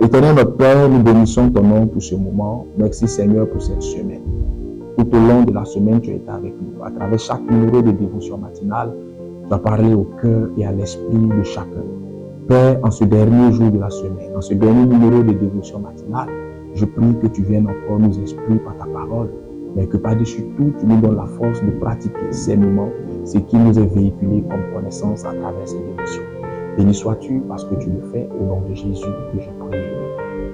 Éternel notre Père, nous bénissons ton nom pour ce moment. Merci Seigneur pour cette semaine. Tout au long de la semaine, tu es avec nous. À travers chaque numéro de dévotion matinale, tu as parlé au cœur et à l'esprit de chacun. Père, en ce dernier jour de la semaine, en ce dernier numéro de dévotion matinale, je prie que tu viennes encore nous instruire par ta parole, mais que par-dessus tout, tu nous donnes la force de pratiquer ces moments, ce qui nous est véhiculé comme connaissance à travers ces dévotions. Béni sois-tu parce que tu le fais au nom de Jésus que je prie.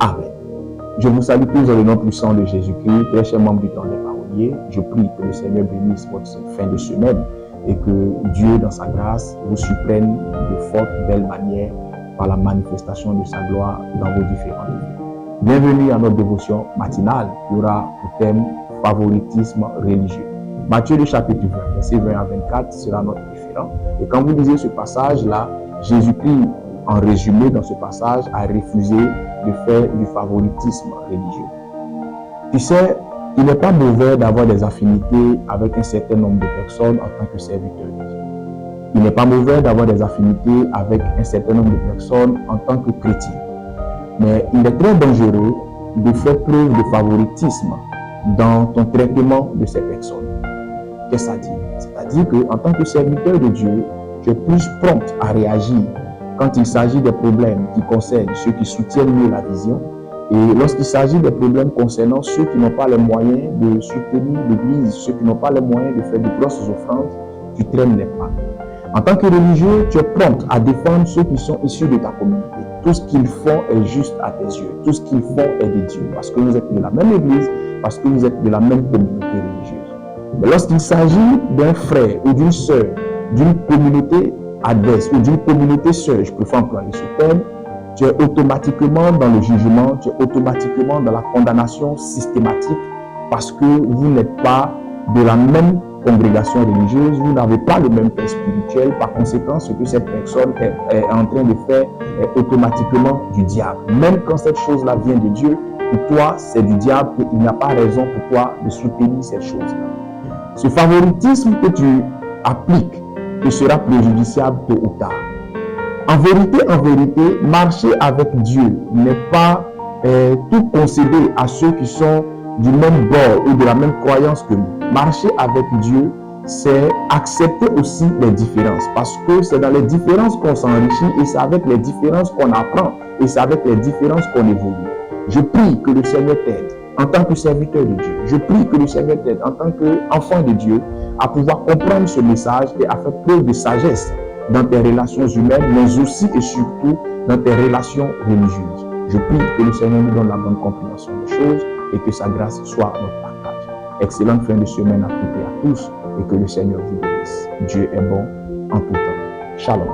Amen. Je vous salue tous dans le nom puissant de Jésus-Christ. Très chers membres du temps des paroliers, je prie que le Seigneur bénisse votre fin de semaine et que Dieu, dans sa grâce, vous surprenne de fortes, belles manières par la manifestation de sa gloire dans vos différentes vies. Bienvenue à notre dévotion matinale qui aura pour thème favoritisme religieux. Matthieu le chapitre 20, verset 20 à 24 sera notre référent. Et quand vous lisez ce passage-là, Jésus-Christ, en résumé dans ce passage, a refusé de faire du favoritisme religieux. Tu sais, il n'est pas mauvais d'avoir des affinités avec un certain nombre de personnes en tant que serviteur de Dieu. Il n'est pas mauvais d'avoir des affinités avec un certain nombre de personnes en tant que chrétien. Mais il est très dangereux de faire preuve de favoritisme dans ton traitement de ces personnes. Qu'est-ce que ça dit? C'est-à-dire qu'en tant que serviteur de Dieu, tu es plus prompt à réagir quand il s'agit des problèmes qui concernent ceux qui soutiennent mieux la vision et lorsqu'il s'agit des problèmes concernant ceux qui n'ont pas les moyens de soutenir l'Église, ceux qui n'ont pas les moyens de faire de grosses offrandes, tu traînes les pas. En tant que religieux, tu es prompt à défendre ceux qui sont issus de ta communauté. Tout ce qu'ils font est juste à tes yeux. Tout ce qu'ils font est de Dieu parce que vous êtes de la même Église, parce que vous êtes de la même communauté religieuse. Mais lorsqu'il s'agit d'un frère ou d'une sœur, d'une communauté adverse ou d'une communauté sœur, je préfère employer ce terme, tu es automatiquement dans le jugement, tu es automatiquement dans la condamnation systématique parce que vous n'êtes pas de la même congrégation religieuse, vous n'avez pas le même père spirituel, par conséquent, ce que cette personne est en train de faire est automatiquement du diable. Même quand cette chose-là vient de Dieu, pour toi, c'est du diable et il n'y a pas raison pour toi de soutenir cette chose-là. Ce favoritisme que tu appliques te sera préjudiciable tôt ou tard. En vérité, marcher avec Dieu n'est pas tout concéder à ceux qui sont du même bord ou de la même croyance que nous. Marcher avec Dieu, c'est accepter aussi les différences parce que c'est dans les différences qu'on s'enrichit et c'est avec les différences qu'on apprend et c'est avec les différences qu'on évolue. Je prie que le Seigneur t'aide en tant que serviteur de Dieu. Je prie que le Seigneur t'aide en tant qu'enfant de Dieu à pouvoir comprendre ce message et à faire preuve de sagesse dans tes relations humaines, mais aussi et surtout dans tes relations religieuses. Je prie que le Seigneur nous donne la bonne compréhension des choses et que sa grâce soit notre partage. Excellente fin de semaine à toutes et à tous et que le Seigneur vous bénisse. Dieu est bon en tout temps. Shalom.